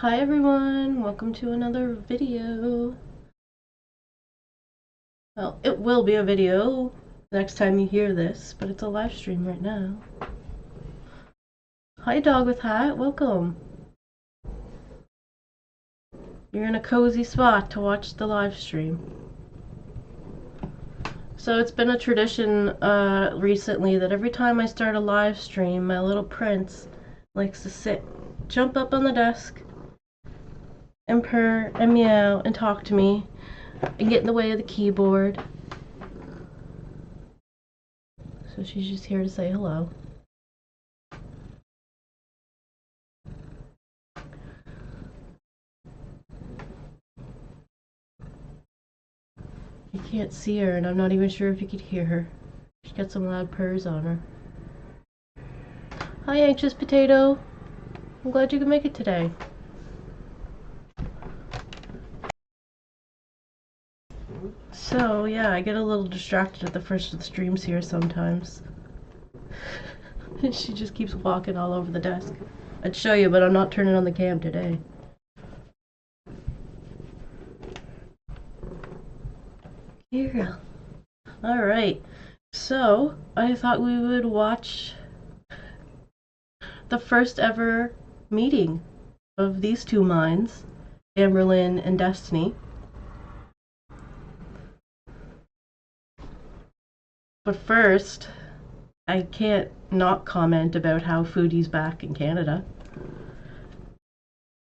Hi everyone, welcome to another video. Well, it will be a video next time you hear this, but it's a live stream right now. Hi Dog with Hat, welcome. You're in a cozy spot to watch the live stream. So it's been a tradition recently that every time I start a live stream, my little prince likes to jump up on the desk and purr and meow and talk to me and get in the way of the keyboard. So she's just here to say hello. You can't see her, and I'm not even sure if you could hear her. She's got some loud purrs on her. Hi, Anxious Potato. I'm glad you could make it today. So, yeah, I get a little distracted at the first of the streams here sometimes. She just keeps walking all over the desk. I'd show you, but I'm not turning on the cam today. Here. Alright, so I thought we would watch the first ever meeting of these two minds, Amberlynn and Destiny. But first, I can't not comment about how Foodie's back in Canada.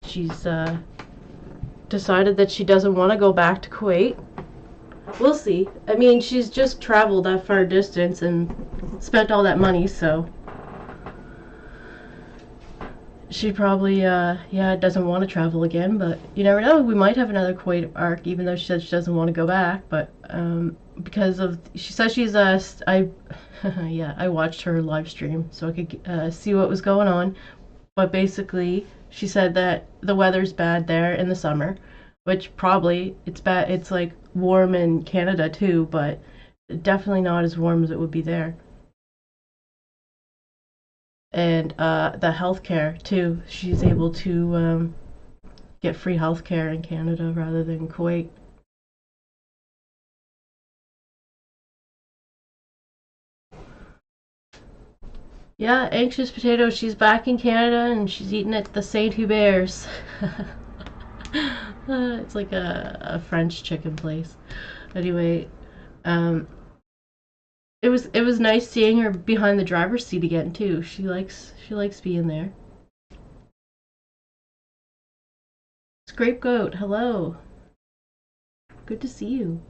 She's decided that she doesn't want to go back to Kuwait. We'll see. I mean, she's just traveled that far distance and spent all that money, so she probably, doesn't want to travel again, but you never know. We might have another Kuwait arc, even though she said she doesn't want to go back, but, because of, she says she's, yeah, I watched her live stream so I could see what was going on, but basically, she said that the weather's bad there in the summer, which probably, it's bad, it's like warm in Canada too, but definitely not as warm as it would be there. And the healthcare too. She's able to get free healthcare in Canada rather than Kuwait. Yeah, Anxious Potato, she's back in Canada and she's eating at the Saint Hubert's. It's like a French chicken place. Anyway, it was nice seeing her behind the driver's seat again too. She likes being there. Scapegoat, hello. Good to see you.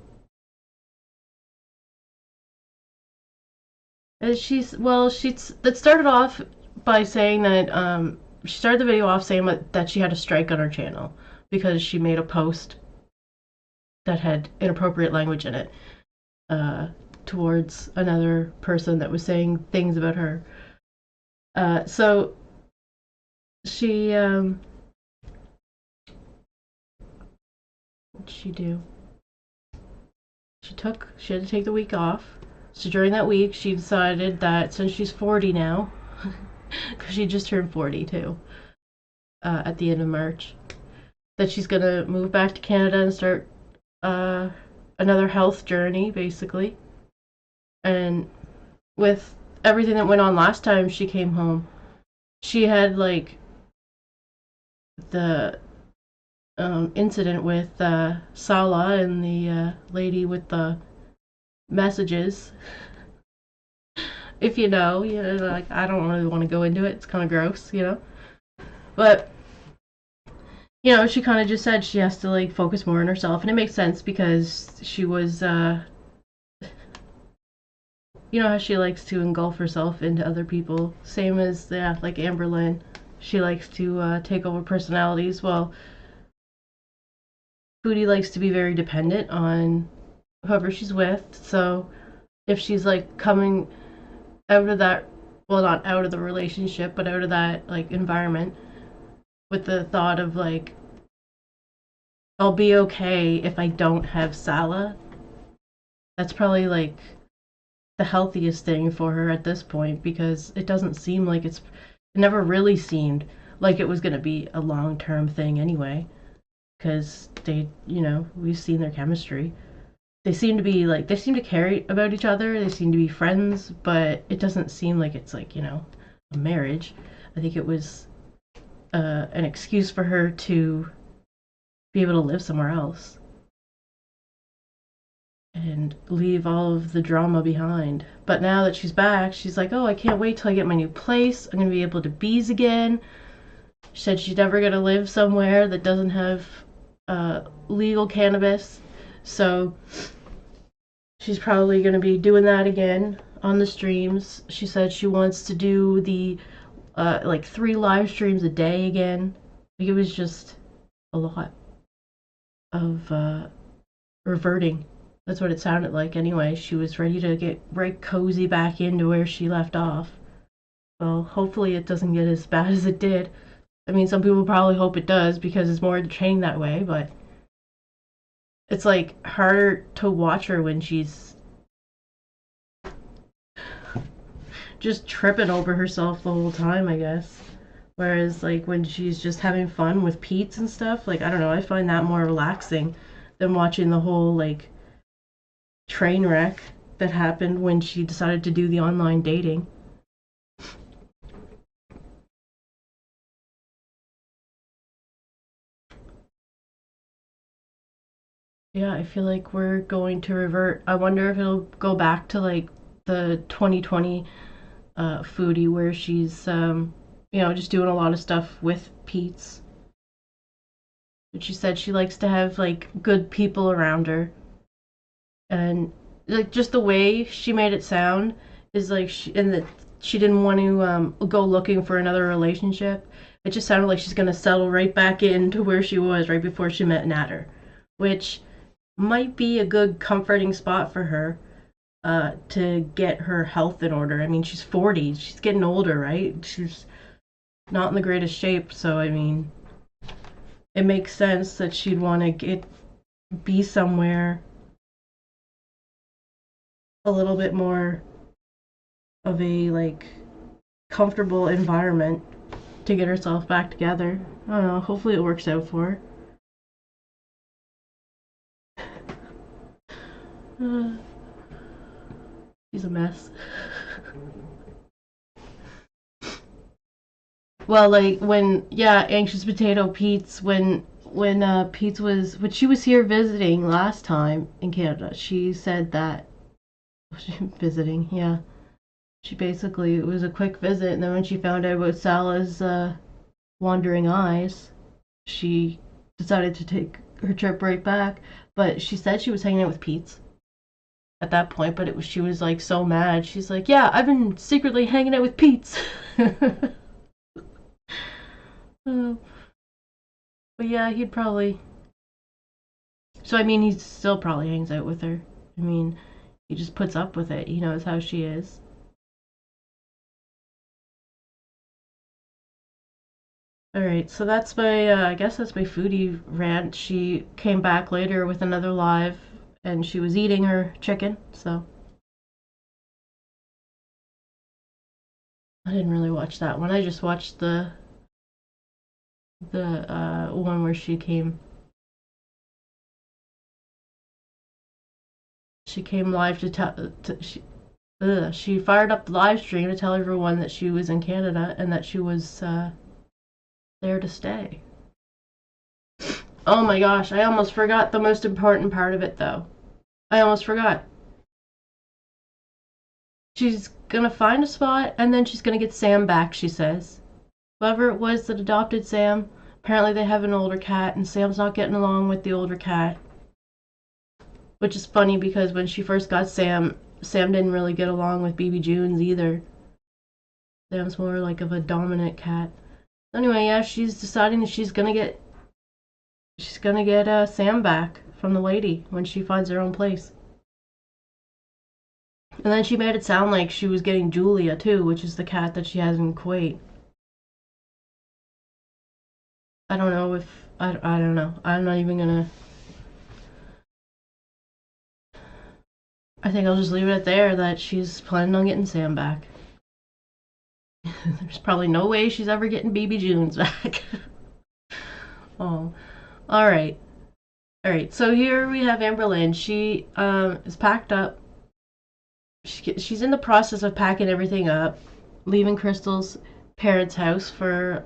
She's that started off by saying that she started the video off saying that she had a strike on her channel because she made a post that had inappropriate language in it towards another person that was saying things about her. So she what'd she do? She had to take the week off. So during that week, she decided that since she's 40 now, because she just turned 40 too, at the end of March, that she's gonna move back to Canada and start another health journey, basically. And with everything that went on last time she came home, she had like the incident with Sala and the lady with the messages. If you know, like I don't really want to go into it. It's kind of gross, But she kind of just said she has to like focus more on herself, and it makes sense because she was, how she likes to engulf herself into other people. Same as like Amberlynn, she likes to take over personalities. Well, Foodie likes to be very dependent on whoever she's with. So if she's like coming out of that, well, not out of the relationship, but out of that like environment with the thought of like, I'll be okay if I don't have Sala, that's probably like the healthiest thing for her at this point, because it doesn't seem like it never really seemed like it was gonna be a long-term thing anyway, because we've seen their chemistry. They seem to care about each other. They seem to be friends, but it doesn't seem like it's like a marriage. I think it was an excuse for her to be able to live somewhere else and leave all of the drama behind. But now that she's back, she's like, oh, I can't wait till I get my new place. I'm gonna be able to bees again. She said she's never gonna live somewhere that doesn't have legal cannabis. So she's probably gonna be doing that again on the streams. She said she wants to do the like 3 live streams a day again. Like it was just a lot of reverting. That's what it sounded like anyway. She was ready to get right cozy back into where she left off. Well, hopefully it doesn't get as bad as it did. I mean, some people probably hope it does because it's more entertaining that way, but it's like harder to watch her when she's just tripping over herself the whole time, I guess. Whereas like when she's just having fun with Pete's and stuff, like I don't know, I find that more relaxing than watching the whole like train wreck that happened when she decided to do the online dating. Yeah, I feel like we're going to revert. I wonder if it'll go back to like the 2020 foodie where she's just doing a lot of stuff with Pete's. But she said she likes to have like good people around her, and like just the way she made it sound is like she didn't want to go looking for another relationship. It just sounded like she's gonna settle right back into where she was right before she met Natter, which might be a good comforting spot for her to get her health in order. I mean, she's 40, she's getting older, right? She's not in the greatest shape, so I mean, it makes sense that she'd want to be somewhere a little bit more of a like comfortable environment to get herself back together. I don't know, hopefully it works out for her. She's a mess. Well, like Anxious Potato Pete's when Pete's was when she was here visiting last time in Canada, she said that visiting, yeah. She basically it was a quick visit, and then when she found out about Salah's wandering eyes, she decided to take her trip right back. But she said she was hanging out with Pete's at that point, but she was like so mad. She's like, yeah, I've been secretly hanging out with Pete's. But yeah, he'd probably. So I mean, he still probably hangs out with her. I mean, he just puts up with it. He knows how she is. All right, so that's my. I guess that's my foodie rant. She came back later with another live, and she was eating her chicken. So I didn't really watch that one. I just watched the one where she came live to tell. She fired up the live stream to tell everyone that she was in Canada and that she was there to stay. Oh my gosh, I almost forgot the most important part of it though. I almost forgot. She's gonna find a spot and then she's gonna get Sam back, she says. Whoever it was that adopted Sam, apparently they have an older cat and Sam's not getting along with the older cat. Which is funny because when she first got Sam didn't really get along with BB Junes either. Sam's more like of a dominant cat. Anyway, yeah, she's deciding that she's gonna get Sam back from the lady when she finds her own place. And then she made it sound like she was getting Julia too, which is the cat that she has in Kuwait. I don't know if I don't know. I'm not even gonna. I think I'll just leave it there that she's planning on getting Sam back. There's probably no way she's ever getting BB June's back. Oh, all right. All right, so here we have Amberlynn. She is packed up. She's in the process of packing everything up, leaving Crystal's parents' house for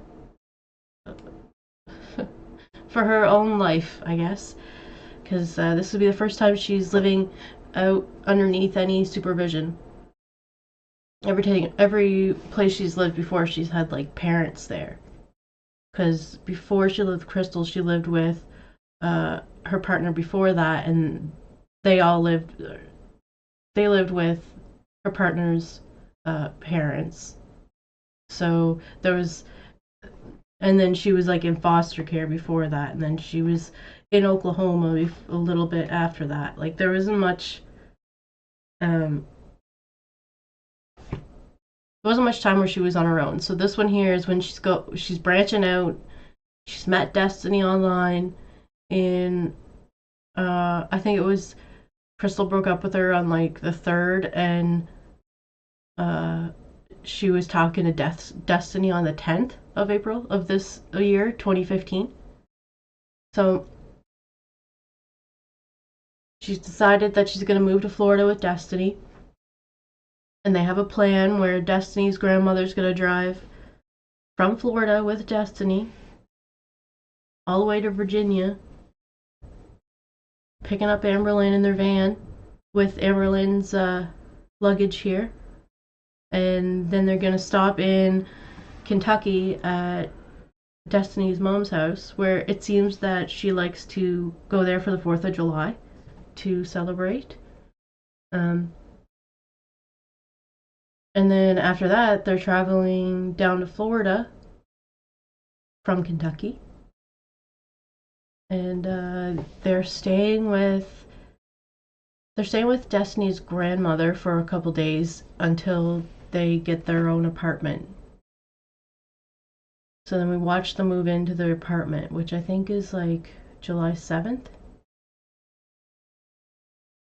her own life, I guess, because this will be the first time she's living out underneath any supervision. Every place she's lived before, she's had like parents there. Because before she lived with Crystal, she lived with her partner before that, and they all lived. They lived with her partner's parents. So there was, and then she was like in foster care before that, and then she was in Oklahoma a little bit after that. Like there wasn't much. There wasn't much time where she was on her own. So this one here is when she's branching out. She's met Destiny online in I think it was Crystal broke up with her on like the 3rd, and she was talking to Destiny on the 10th of April of this year, 2015. So she's decided that she's going to move to Florida with Destiny. And they have a plan where Destiny's grandmother's going to drive from Florida with Destiny all the way to Virginia, picking up Amberlynn in their van with Amberlynn's luggage here. And then they're going to stop in Kentucky at Destiny's mom's house, where it seems that she likes to go there for the 4th of July to celebrate. And then after that, they're traveling down to Florida from Kentucky. And they're staying with Destiny's grandmother for a couple days until they get their own apartment. So then we watch them move into their apartment, which I think is like July 7th.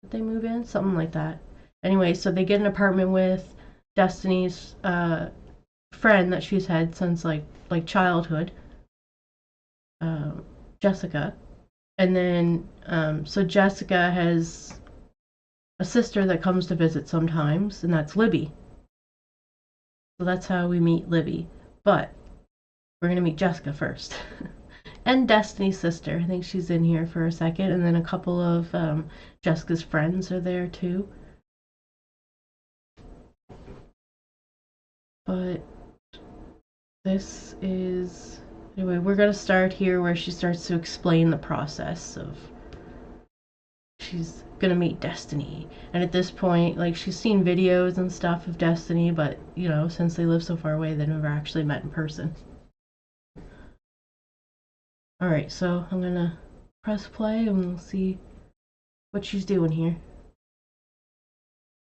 Did they move in? Something like that. Anyway, so they get an apartment with Destiny's friend that she's had since like childhood, Jessica. And then so Jessica has a sister that comes to visit sometimes, and that's Libby. So that's how we meet Libby. But we're going to meet Jessica first. And Destiny's sister. I think she's in here for a second. And then a couple of Jessica's friends are there too. But this is... Anyway, we're going to start here where she starts to explain the process of... She's going to meet Destiny. And at this point, like, she's seen videos and stuff of Destiny, but, you know, since they live so far away, they never actually met in person. Alright, so I'm going to press play and we'll see what she's doing here.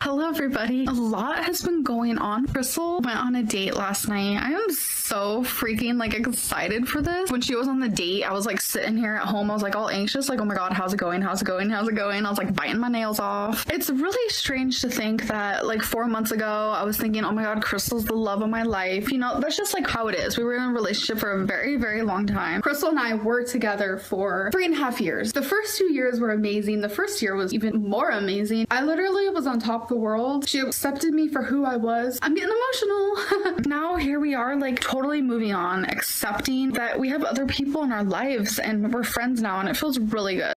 Hello everybody. A lot has been going on. Crystal went on a date last night. I am so freaking like excited for this. When she was on the date, I was like sitting here at home. I was like all anxious, like, oh my god, how's it going? How's it going? How's it going? I was like biting my nails off. It's really strange to think that like 4 months ago, I was thinking, oh my god, Crystal's the love of my life. You know, that's just like how it is. We were in a relationship for a very, very long time. Crystal and I were together for 3.5 years. The first 2 years were amazing. The first year was even more amazing. I literally was on top of the world. She accepted me for who I was. I'm getting emotional. Now here we are, like totally moving on, accepting that we have other people in our lives and we're friends now, and it feels really good.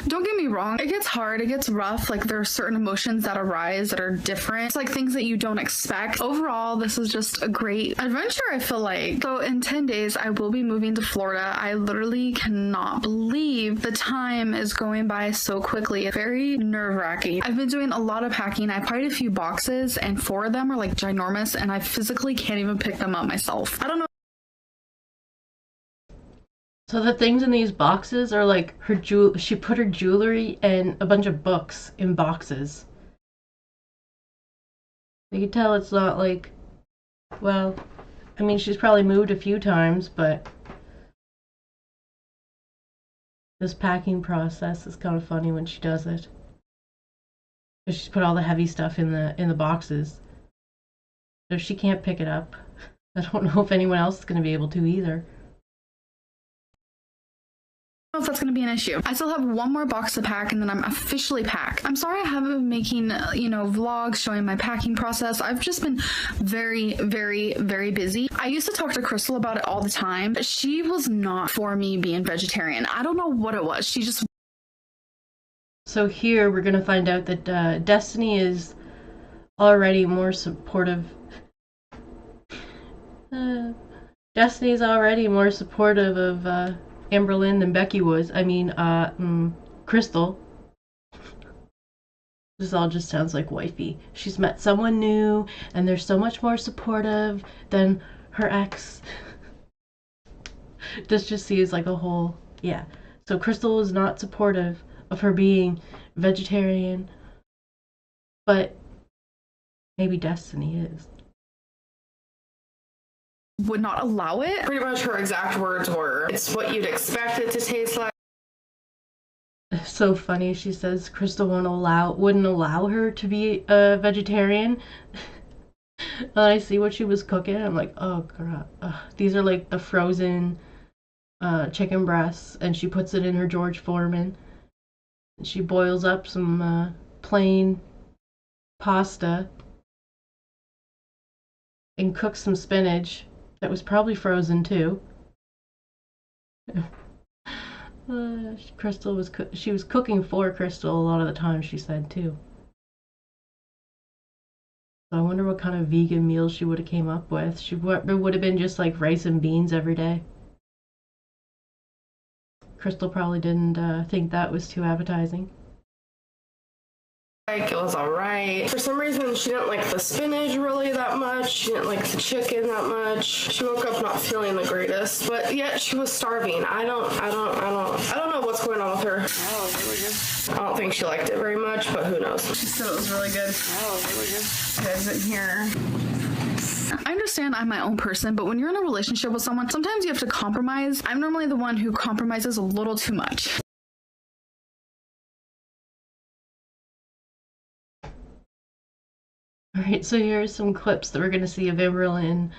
Don't get me wrong, it gets hard, it gets rough, like there are certain emotions that arise that are different. It's like things that you don't expect. Overall, this is just a great adventure, I feel like. So in 10 days, I will be moving to Florida. I literally cannot believe the time is going by so quickly. It's very nerve-wracking. I've been doing a lot of packing. I packed a few boxes and 4 of them are like ginormous and I physically can't even pick them up myself. I don't know. So the things in these boxes are like she put her jewelry and a bunch of books in boxes. You can tell it's not like, well, I mean, she's probably moved a few times, but this packing process is kind of funny when she does it. She's put all the heavy stuff in the boxes, so she can't pick it up. I don't know if anyone else is going to be able to either. Know if that's going to be an issue. I still have one more box to pack and then I'm officially packed. I'm sorry I haven't been making, vlogs showing my packing process. I've just been very, very, very busy. I used to talk to Crystal about it all the time. She was not for me being vegetarian. I don't know what it was. She just... So here we're going to find out that Destiny is already more supportive. Destiny's already more supportive of Amberlynn than Becky was. I mean, Crystal. This all just sounds like wifey. She's met someone new, and they're so much more supportive than her ex. This just seems like a whole, yeah. So Crystal is not supportive of her being vegetarian, but maybe Destiny is. Would not allow it. Pretty much her exact words were, "It's what you'd expect it to taste like." So funny. She says Crystal wouldn't allow her to be a vegetarian. And I see what she was cooking. I'm like, oh god, these are like the frozen chicken breasts, and she puts it in her George Foreman. She boils up some plain pasta and cooks some spinach that was probably frozen too. Crystal was she was cooking for Crystal a lot of the time, she said too. So I wonder what kind of vegan meals she would have came up with. She would have been just like rice and beans every day. Crystal probably didn't think that was too appetizing. Like, it was alright. For some reason, she didn't like the spinach really that much. She didn't like the chicken that much. She woke up not feeling the greatest, but yet she was starving. I don't know what's going on with her. Oh, really good. I don't think she liked it very much, but who knows. She said it was really good. Oh, really good. Guys in here. I understand I'm my own person, but when you're in a relationship with someone, sometimes you have to compromise. I'm normally the one who compromises a little too much. Alright, so here's some clips that we're going to see of Amberlynn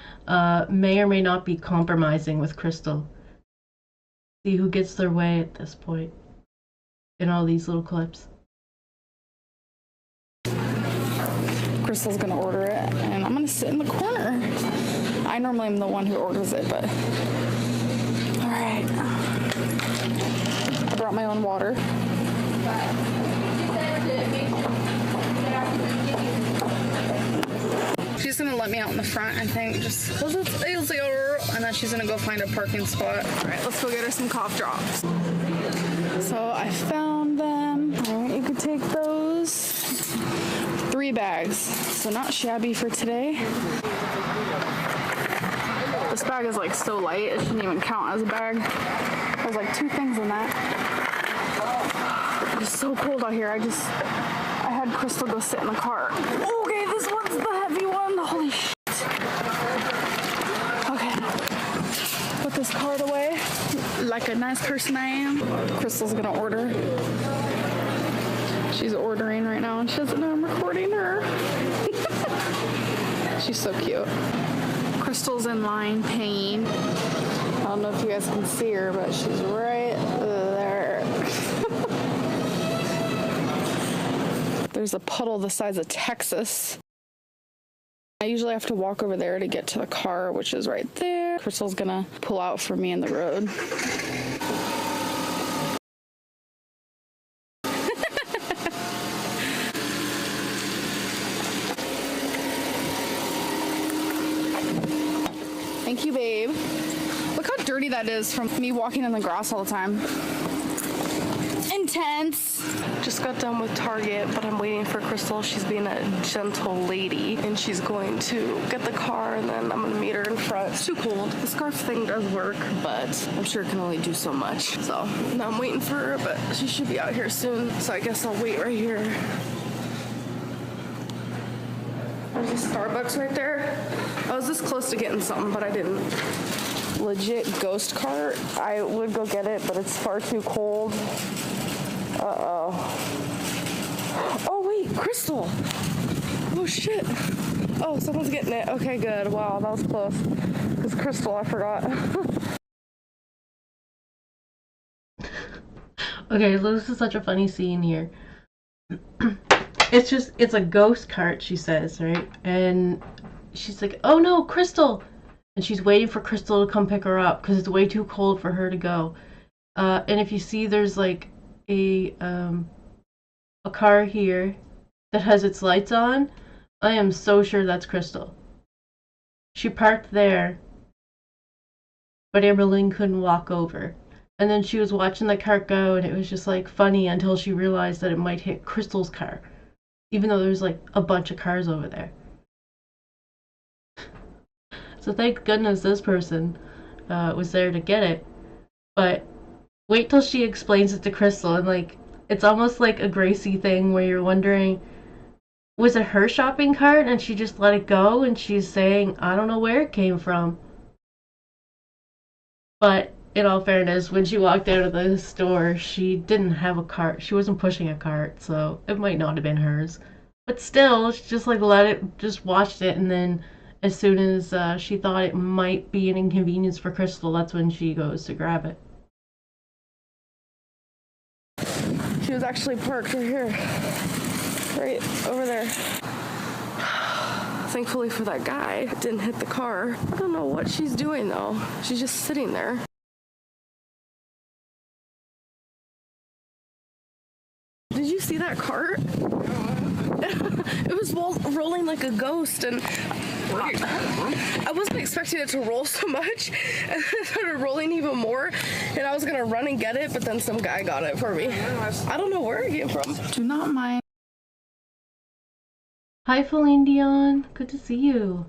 may or may not be compromising with Crystal. See who gets their way at this point in all these little clips. Crystal's gonna order it, and I'm gonna sit in the corner. I normally am the one who orders it, but... Alright. I brought my own water. She's gonna let me out in the front, I think, just because it's easier, and then she's gonna go find a parking spot. Alright, let's go get her some cough drops. So I found them. Alright, you can take those. 3 bags, so not shabby for today. This bag is like so light, it shouldn't even count as a bag. There's like 2 things in that. It's so cold out here. I had Crystal go sit in the car. Okay, this one's the heavy one. Holy shit. Okay, put this card away like a nice person I am. Crystal's gonna order. She's ordering right now and she doesn't know I'm recording her. She's so cute. Crystal's in line paying. I don't know if you guys can see her, but she's right there. There's a puddle the size of Texas. I usually have to walk over there to get to the car, which is right there. Crystal's gonna pull out for me in the road. Thank you, babe. Look how dirty that is from me walking in the grass all the time. Intense. Just got done with Target, but I'm waiting for Crystal. She's being a gentle lady, and she's going to get the car, and then I'm gonna meet her in front. It's too cold. The scarf thing does work, but I'm sure it can only do so much. So now I'm waiting for her, but she should be out here soon. So I guess I'll wait right here. There's a Starbucks right there. I was this close to getting something, but I didn't. Legit ghost cart. I would go get it, but it's far too cold. Uh-oh. Oh, wait. Crystal! Oh shit! Oh, someone's getting it. Okay, good. Wow, that was close. It's Crystal, I forgot. Okay, so this is such a funny scene here. It's a ghost cart, she says, right? And she's like, oh no, Crystal! And she's waiting for Crystal to come pick her up because it's way too cold for her to go. And if you see, there's like a car here that has its lights on. I am so sure that's Crystal. She parked there, but Amberlynn couldn't walk over. And then she was watching the cart go, and it was just like funny until she realized that it might hit Crystal's car, even though there's like a bunch of cars over there. So thank goodness this person was there to get it. But wait till she explains it to Crystal, and like it's almost like a Gracie thing where you're wondering, was it her shopping cart and she just let it go and she's saying, I don't know where it came from. But in all fairness, when she walked out of the store, she didn't have a cart. She wasn't pushing a cart, so it might not have been hers. But still, she just like let it, just watched it, and then as soon as she thought it might be an inconvenience for Crystal, that's when she goes to grab it. She was actually parked right here. Right over there. Thankfully for that guy, it didn't hit the car. I don't know what she's doing though. She's just sitting there. Did you see that cart? It was rolling like a ghost, and I wasn't expecting it to roll so much, and it started rolling even more, and I was gonna run and get it, but then some guy got it for me. I don't know where it came from. Do not mind. Hi, Feline Dion. Good to see you.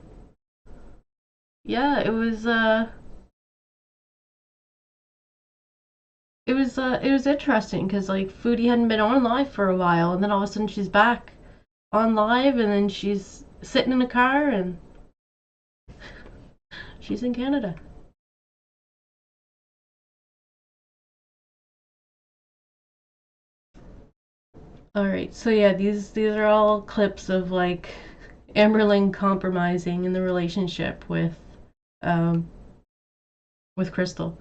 Yeah, it was interesting because like Foodie hadn't been on live for a while, and then all of a sudden she's back on live, and then she's sitting in a car, and she's in Canada. All right, so yeah, these are all clips of like Amberlynn compromising in the relationship with Crystal.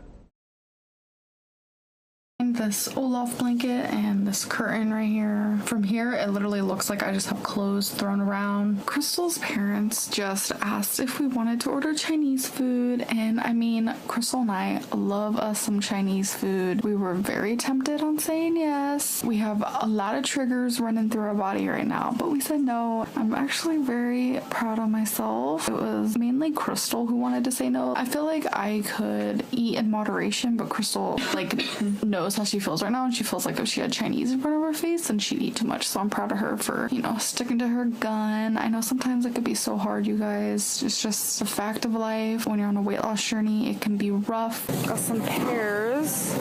This Olaf blanket and this curtain right here. From here, it literally looks like I just have clothes thrown around. Crystal's parents just asked if we wanted to order Chinese food, and I mean, Crystal and I love us some Chinese food. We were very tempted on saying yes. We have a lot of triggers running through our body right now, but we said no. I'm actually very proud of myself. It was mainly Crystal who wanted to say no. I feel like I could eat in moderation, but Crystal like knows how she feels right now, and she feels like if she had Chinese in front of her face, then she'd eat too much. So I'm proud of her for, you know, sticking to her gun. I know sometimes it could be so hard, you guys. It's just a fact of life. When you're on a weight loss journey, it can be rough. Got some pears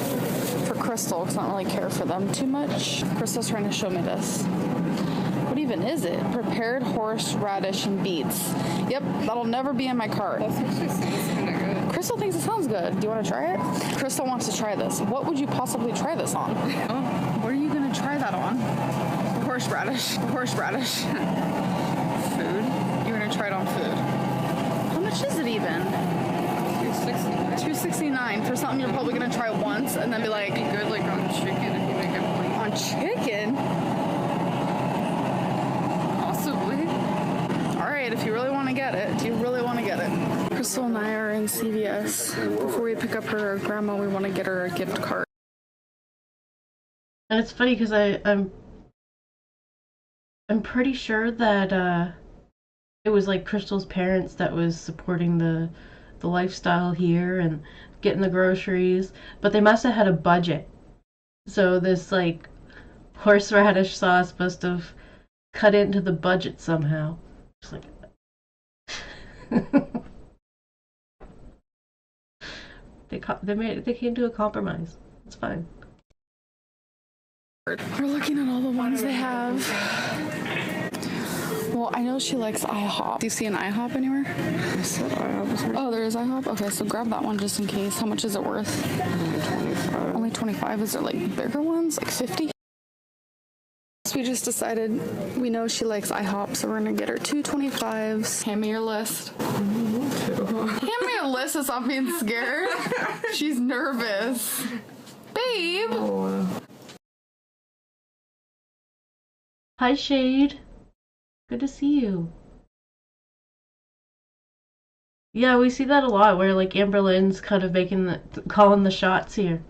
for Crystal because I don't really care for them too much. Crystal's trying to show me this. What even is it? Prepared horseradish and beets. Yep, that'll never be in my cart. That actually sounds kind of good. Crystal thinks it sounds good. Do you want to try it? Crystal wants to try this. What would you possibly try this on? Oh, What are you going to try that on? Horseradish. Horseradish. food. You're going to try it on food. How much is it even? $2.69 for something you're probably going to try once and then be like, Be good like on chicken if you make it plain. on chicken? Possibly. All right, if you really want to get it. Do you really want to get it? Crystal and I are in CVS. Before we pick up her grandma, we want to get her a gift card. And it's funny because I'm pretty sure that it was like Crystal's parents that was supporting the lifestyle here and getting the groceries, but they must have had a budget. So this like horseradish sauce must have cut into the budget somehow. Just like they came to a compromise. It's fine. We're looking at all the ones they have. Well, I know she likes IHOP. Do you see an IHOP anywhere? I said Oh, there is IHOP? Okay, so grab that one just in case. How much is it worth? 25. Only 25? Is there like bigger ones? Like 50? We just decided we know she likes IHOP, so we're gonna get her 225s. Hand me your list. Hand me a list and stop being scared. She's nervous. Babe! Hi, Shade. Good to see you. Yeah, we see that a lot where like Amberlynn's kind of calling the shots here.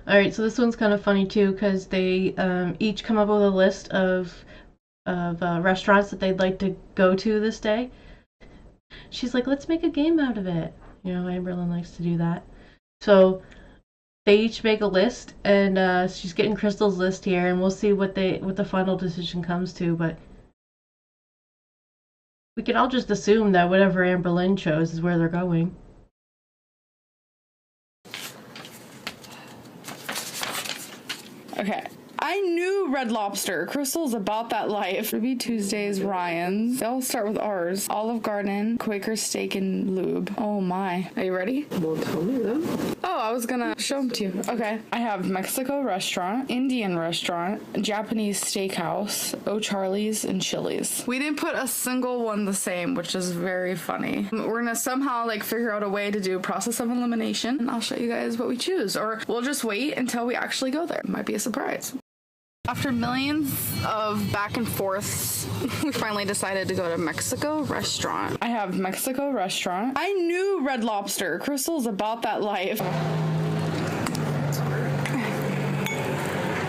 Alright, so this one's kind of funny too because they each come up with a list of restaurants that they'd like to go to this day. She's like, let's make a game out of it. You know, Amberlynn likes to do that. So they each make a list, and she's getting Crystal's list here, and we'll see what the final decision comes to. But we can all just assume that whatever Amberlynn chose is where they're going. Okay. I knew Red Lobster. Crystal's about that life. Ruby Tuesdays, Ryan's. They all start with R's. Olive Garden, Quaker Steak and Lube. Oh my. Are you ready? Well, tell me then. Oh, I was gonna show them to you. Okay. I have Mexico restaurant, Indian restaurant, Japanese steakhouse, O'Charlie's, and Chili's. We didn't put a single one the same, which is very funny. We're gonna somehow like figure out a way to do a process of elimination, and I'll show you guys what we choose. Or we'll just wait until we actually go there. It might be a surprise. After millions of back and forths, we finally decided to go to Mexico restaurant. I have Mexico restaurant. I knew Red Lobster. Crystal's about that life.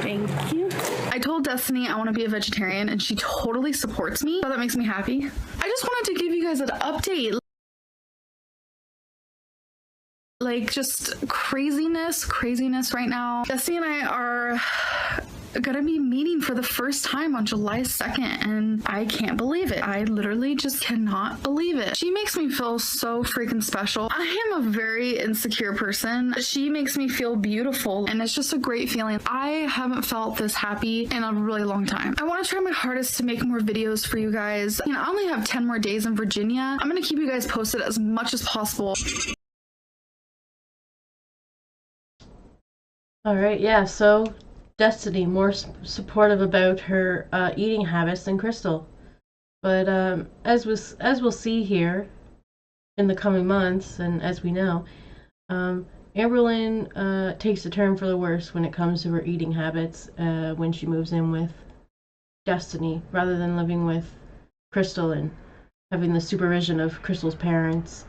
Thank you. I told Destiny I want to be a vegetarian, and she totally supports me, so that makes me happy. I just wanted to give you guys an update. Like, just craziness right now. Destiny and I are gonna be meeting for the first time on July 2nd, and I can't believe it. I literally just cannot believe it. She makes me feel so freaking special. I am a very insecure person. She makes me feel beautiful, and it's just a great feeling. I haven't felt this happy in a really long time. I want to try my hardest to make more videos for you guys. You know, I only have 10 more days in Virginia. I'm gonna keep you guys posted as much as possible. Alright, yeah, so Destiny, more supportive about her eating habits than Crystal. But as we'll see here in the coming months, and as we know, Amberlynn takes a turn for the worse when it comes to her eating habits when she moves in with Destiny, rather than living with Crystal and having the supervision of Crystal's parents.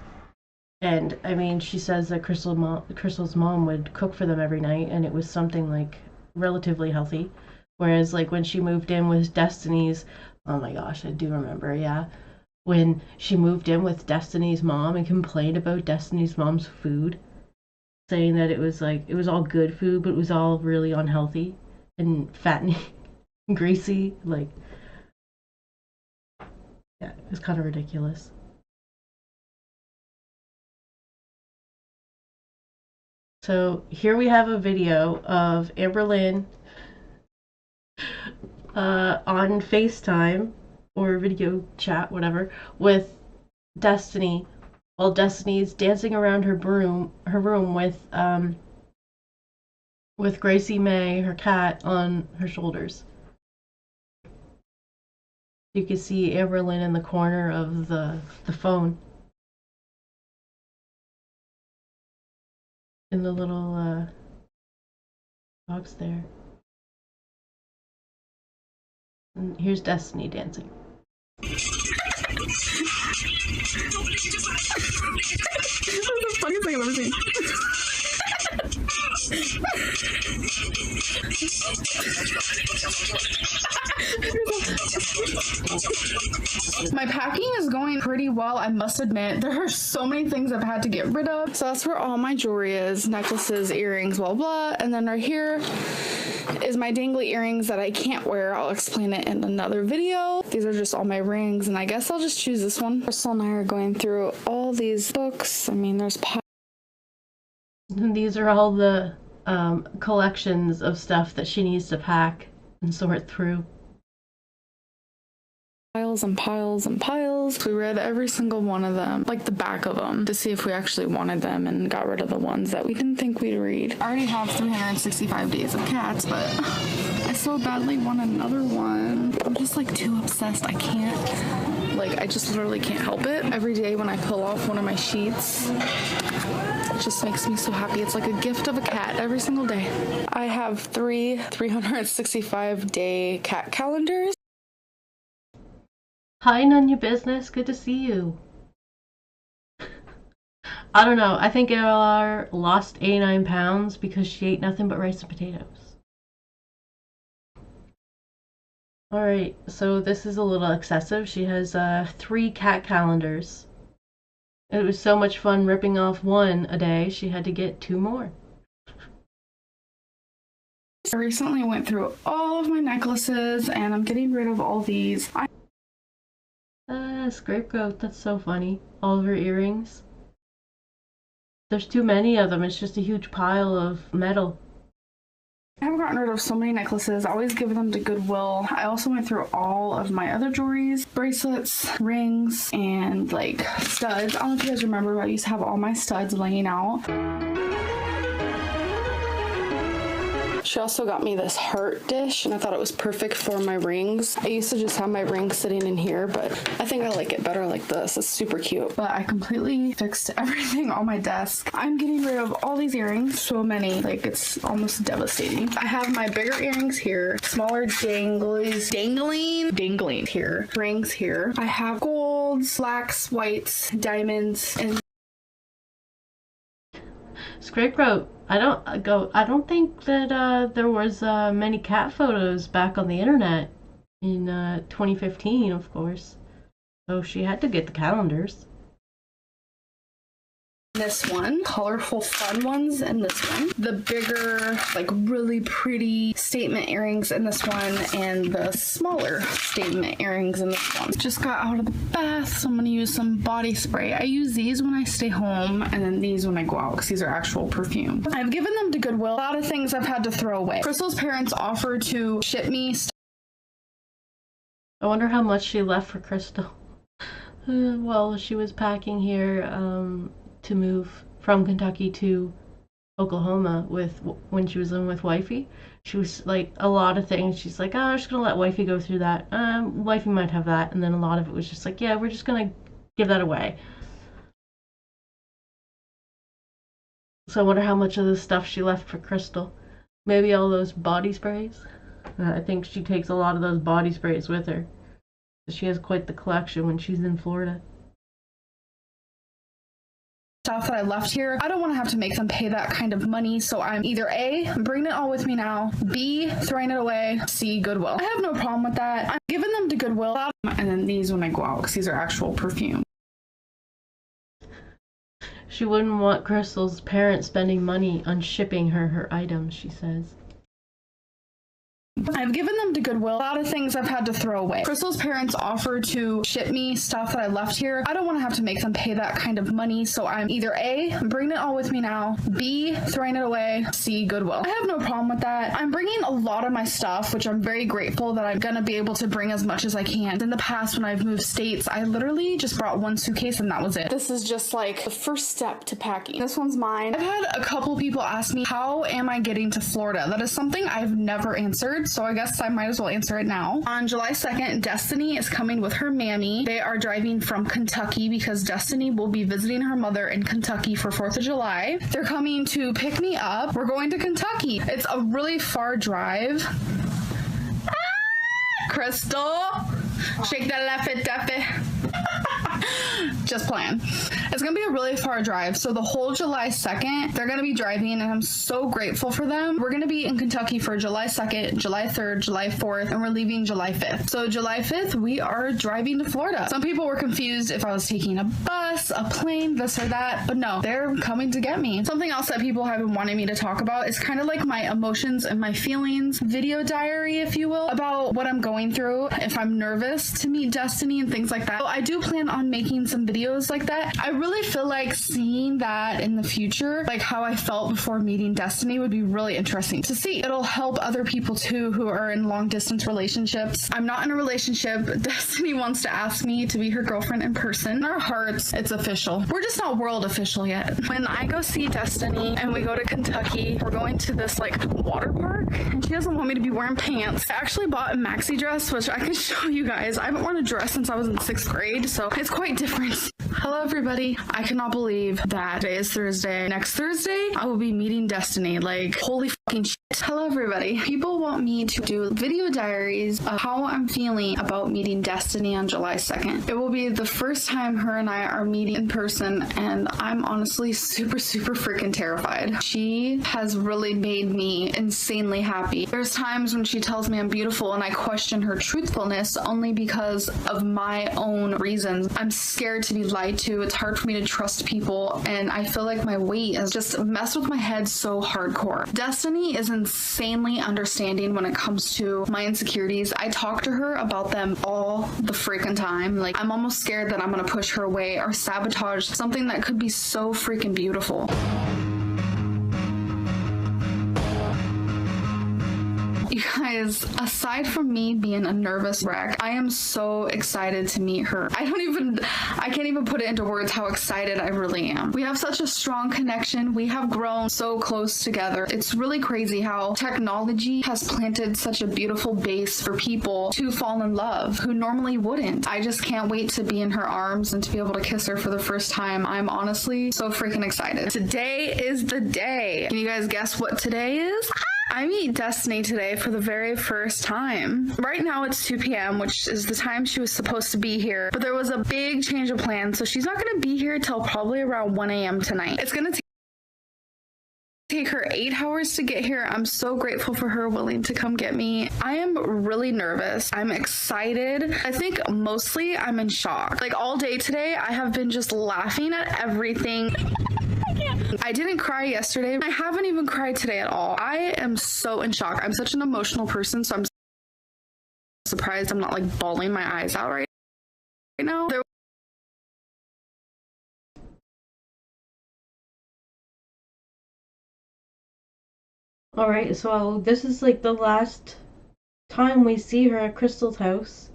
And I mean, she says that Crystal's mom would cook for them every night, and it was something like relatively healthy. Whereas like when she moved in with Destiny's, oh my gosh, I do remember, yeah, when she moved in with Destiny's mom and complained about Destiny's mom's food, saying that it was all good food, but it was all really unhealthy and fattening and greasy. Like, yeah, it was kind of ridiculous. So here we have a video of Amberlynn on FaceTime or video chat, whatever, with Destiny, while Destiny's dancing around her room with Gracie May, her cat, on her shoulders. You can see Amberlynn in the corner of the phone. In the little box there. And here's Destiny dancing. That's the funniest thing I've ever seen. My packing is going pretty well, I must admit. There are so many things I've had to get rid of. So that's where all my jewelry is. Necklaces, earrings, blah, blah. And then right here is my dangly earrings that I can't wear. I'll explain it in another video. These are just all my rings, and I guess I'll just choose this one. Crystal and I are going through all these books. I mean, there's And these are all the collections of stuff that she needs to pack and sort through. piles and piles and piles. journals. We read every single one of them, like the back of them, to see if we actually wanted them and got rid of the ones that we didn't think we'd read. I already have 365 Days of Cats, but I so badly want another one. I'm just like too obsessed. I can't, like, I just literally can't help it. Every day when I pull off one of my sheets, it just makes me so happy. It's like a gift of a cat every single day. I have 365-day cat calendars. Hi, none your business. Good to see you. I don't know. I think ALR lost 89 pounds because she ate nothing but rice and potatoes. Alright, so this is a little excessive. She has 3 cat calendars. It was so much fun ripping off one a day, she had to get 2 more. I recently went through all of my necklaces and I'm getting rid of all these. Scapegoat, that's so funny. All of her earrings. There's too many of them, it's just a huge pile of metal. I have gotten rid of so many necklaces. I always give them to Goodwill. I also went through all of my other jewelries, bracelets, rings, and like studs. I don't know if you guys remember, but I used to have all my studs laying out. She also got me this heart dish, and I thought it was perfect for my rings. I used to just have my rings sitting in here, but I think I like it better like this. It's super cute. But I completely fixed everything on my desk. I'm getting rid of all these earrings. So many, like it's almost devastating. I have my bigger earrings here, smaller dangling here, rings here. I have golds, blacks, whites, diamonds, and Scapegoat, I don't think that there was many cat photos back on the internet in 2015, of course. So she had to get the calendars. this one, colorful fun ones in this one, the bigger like really pretty statement earrings in this one, and the smaller statement earrings in this one. Just got out of the bath, so I'm gonna use some body spray. I use these when I stay home and then these when I go out because these are actual perfume. I've given them to Goodwill. A lot of things I've had to throw away. Crystal's parents offered to ship me I wonder how much she left for Crystal. Well, she was packing here to move from Kentucky to Oklahoma when she was in with Wifey. She was like a lot of things. She's like, oh, I'm just gonna let Wifey go through that. Wifey might have that, and then a lot of it was just like, yeah, we're just gonna give that away. So I wonder how much of the stuff she left for Crystal. Maybe all those body sprays. I think she takes a lot of those body sprays with her. She has quite the collection when she's in Florida. Stuff that I left here. I don't want to have to make them pay that kind of money, so I'm either A, bringing it all with me now, B, throwing it away, C, Goodwill. I have no problem with that. I'm giving them to Goodwill, and then these when I go out because these are actual perfume. She wouldn't want Crystal's parents spending money on shipping her items, she says. I've given them to Goodwill. A lot of things I've had to throw away. Crystal's parents offered to ship me stuff that I left here. I don't want to have to make them pay that kind of money, so I'm either A, bringing it all with me now, B, throwing it away, C, Goodwill. I have no problem with that. I'm bringing a lot of my stuff, which I'm very grateful that I'm gonna be able to bring as much as I can. In the past, when I've moved states, I literally just brought one suitcase and that was it. This is just like the first step to packing. This one's mine. I've had a couple people ask me, how am I getting to Florida? That is something I've never answered, so I guess I might as well answer it now. On July 2nd, Destiny is coming with her mammy. They are driving from Kentucky because Destiny will be visiting her mother in Kentucky for 4th of July. They're coming to pick me up. We're going to Kentucky. It's a really far drive. Crystal, shake that Laffy Taffy. Just playing. It's gonna be a really far drive. So the whole July 2nd, they're gonna be driving, and I'm so grateful for them. We're gonna be in Kentucky for July 2nd, July 3rd, July 4th, and we're leaving July 5th. So July 5th, we are driving to Florida. Some people were confused if I was taking a bus, a plane, this or that, but no, they're coming to get me. Something else that people have been wanting me to talk about is kind of like my emotions and my feelings video diary, if you will, about what I'm going through, if I'm nervous to meet Destiny and things like that. So I do plan on making some videos videos like that. I really feel like seeing that in the future, like how I felt before meeting Destiny, would be really interesting to see. It'll help other people too who are in long distance relationships. I'm not in a relationship. Destiny wants to ask me to be her girlfriend in person. In our hearts, it's official. We're just not world official yet. When I go see Destiny and we go to Kentucky, we're going to this like water park, and she doesn't want me to be wearing pants. I actually bought a maxi dress, which I can show you guys. I haven't worn a dress since I was in 6th grade, so it's quite different. Hello everybody. I cannot believe that today is Thursday. Next Thursday, I will be meeting Destiny. Like, holy fucking shit. Hello everybody. People want me to do video diaries of how I'm feeling about meeting Destiny on July 2nd. It will be the first time her and I are meeting in person, and I'm honestly super freaking terrified. She has really made me insanely happy. There's times when she tells me I'm beautiful and I question her truthfulness only because of my own reasons. I'm scared to be lied to. It's hard for me to trust people, and I feel like my weight has just messed with my head so hardcore. Destiny is insanely understanding when it comes to my insecurities. I talk to her about them all the freaking time. Like, I'm almost scared that I'm gonna push her away or sabotage something that could be so freaking beautiful. You guys, aside from me being a nervous wreck, I am so excited to meet her. I can't even put it into words how excited I really am. We have such a strong connection. We have grown so close together. It's really crazy how technology has planted such a beautiful base for people to fall in love who normally wouldn't. I just can't wait to be in her arms and to be able to kiss her for the first time. I'm honestly so freaking excited. Today is the day. Can you guys guess what today is? I meet Destiny today for the very first time. Right now it's 2 p.m., which is the time she was supposed to be here, but there was a big change of plans, so she's not going to be here till probably around 1 a.m. tonight. It's going to take her 8 hours to get here. I'm so grateful for her willing to come get me. I am really nervous. I'm excited. I think mostly I'm in shock. Like, all day today, I have been just laughing at everything. I didn't cry yesterday. I haven't even cried today at all. I am so in shock. I'm such an emotional person, so I'm surprised I'm not like bawling my eyes out right now. Alright, so this is like the last time we see her at Crystal's house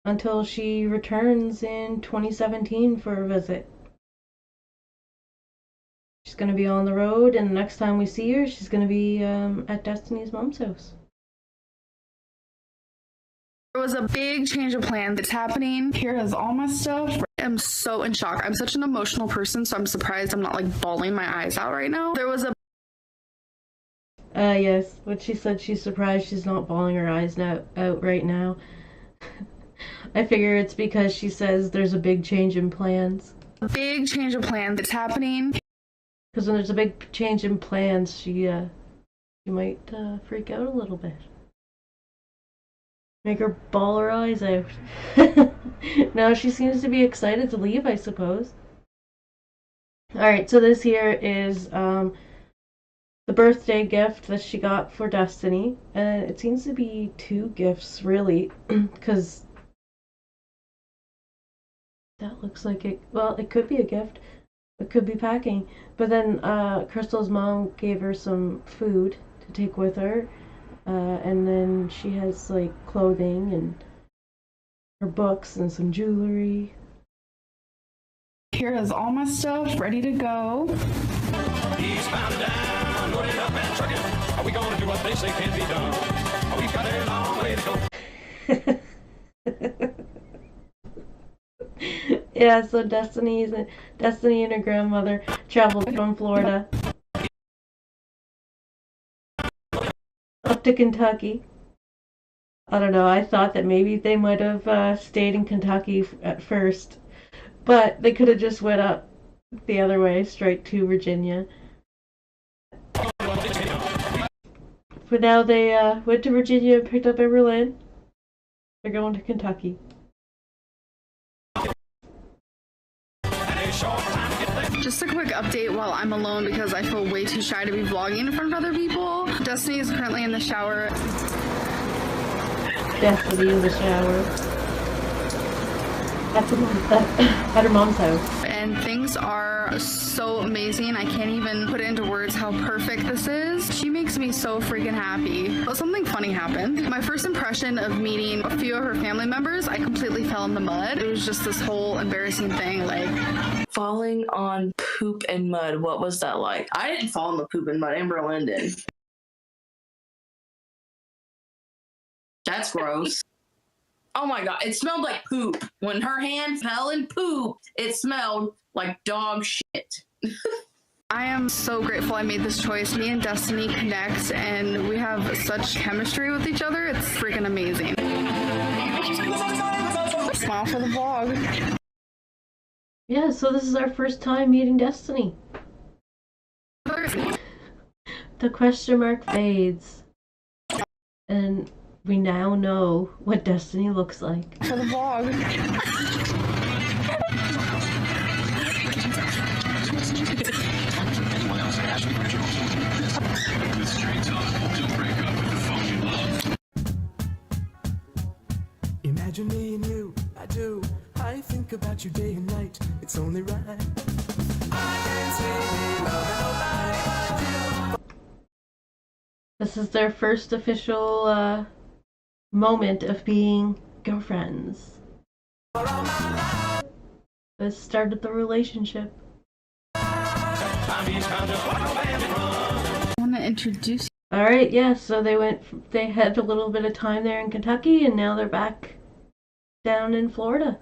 until she returns in 2017 for a visit. She's going to be on the road, and the next time we see her, she's going to be at Destiny's mom's house. There was a big change of plan that's happening. Here is all my stuff. I'm so in shock. I'm such an emotional person, so I'm surprised I'm not like bawling my eyes out right now. There was a yes, but she said she's surprised she's not bawling her eyes out right now. I figure it's because she says there's a big change in plans. Big change of plan that's happening. Because when there's a big change in plans, she might freak out a little bit. Make her bawl her eyes out. No, she seems to be excited to leave, I suppose. Alright, so this here is the birthday gift that she got for Destiny. And it seems to be 2 gifts, really. Because that looks like it. Well, it could be a gift. It could be packing. But then Crystal's mom gave her some food to take with her. And then she has like clothing and her books and some jewelry. Here is all my stuff ready to go. Eastbound and down, loaded up and trucking. Are we gonna do what they say can't be done? Oh, we've got a long way to go. Yeah, so Destiny and her grandmother traveled from Florida up to Kentucky. I don't know, I thought that maybe they might have stayed in Kentucky at first, but they could have just went up the other way, straight to Virginia. But now they went to Virginia and picked up Amberlynn. They're going to Kentucky. Just a quick update while I'm alone because I feel way too shy to be vlogging in front of other people. Destiny is currently in the shower. Destiny in the shower. at her mom's house. And things are so amazing. I can't even put it into words how perfect this is. She makes me so freaking happy. But something funny happened. My first impression of meeting a few of her family members, I completely fell in the mud. It was just this whole embarrassing thing, like falling on poop and mud. What was that like? I didn't fall in the poop and mud. Amberlynn did. That's gross. Oh my god, it smelled like poop. When her hand fell in poop, it smelled like dog shit. I am so grateful I made this choice. Me and Destiny connect and we have such chemistry with each other. It's freaking amazing. Smile for the vlog. Yeah, so this is our first time meeting Destiny. The question mark fades. And we now know what Destiny looks like. For the vlog. Imagine me and you, I do. I think about you day and night. It's only right. I can't say love nobody but you. This is their first official moment of being girlfriends. This started the relationship. I want to introduce you. Alright, yeah, so they had a little bit of time there in Kentucky and now they're back down in Florida.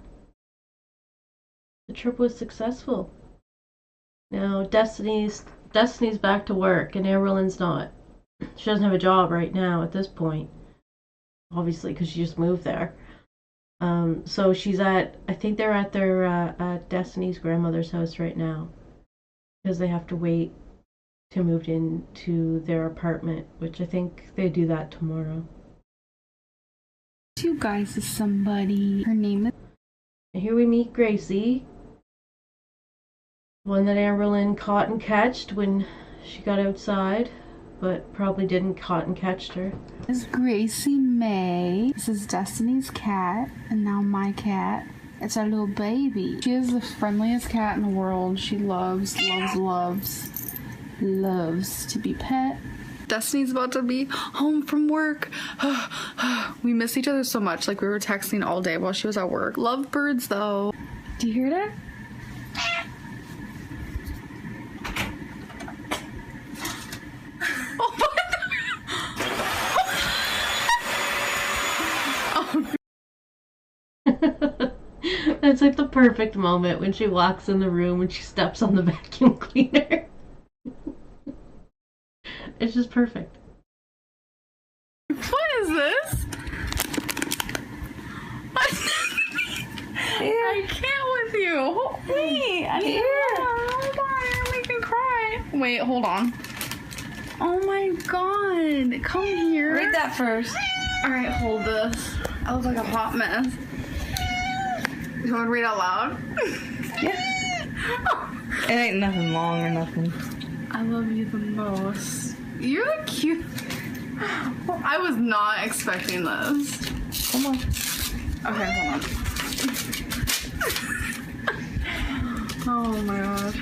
The trip was successful. Now Destiny's back to work and Amberlynn's not. She doesn't have a job right now at this point. Obviously, because she just moved there. So she's I think they're at their Destiny's grandmother's house right now. Because they have to wait to move into their apartment, which I think they do that tomorrow. You guys is somebody. Her name is. And here we meet Gracie. One that Amberlynn caught and catched when she got outside, but probably didn't caught and catched her. This is Gracie May. This is Destiny's cat, and now my cat. It's our little baby. She is the friendliest cat in the world. She loves to be pet. Destiny's about to be home from work. We miss each other so much. Like, we were texting all day while she was at work. Love birds, though. Do you hear that? It's like the perfect moment when she walks in the room and she steps on the vacuum cleaner. It's just perfect. What is this? I can't with you. Wait, I need hold on, you're making me cry. Wait, hold on. Oh my god, come here. Read that first. Alright, hold this. I look like a hot mess. You want to read out loud? Yeah. It ain't nothing long or nothing. I love you the most. You're the cute. I was not expecting this. Come on. Okay, hold on. Oh my god.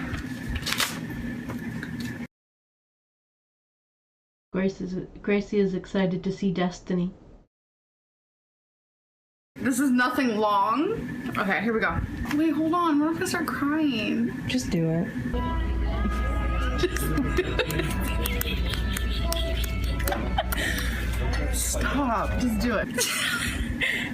Gracie is excited to see Destiny. This is nothing long. Okay, here we go. Wait, hold on. We're gonna start crying. Just do it. Stop. Just do it.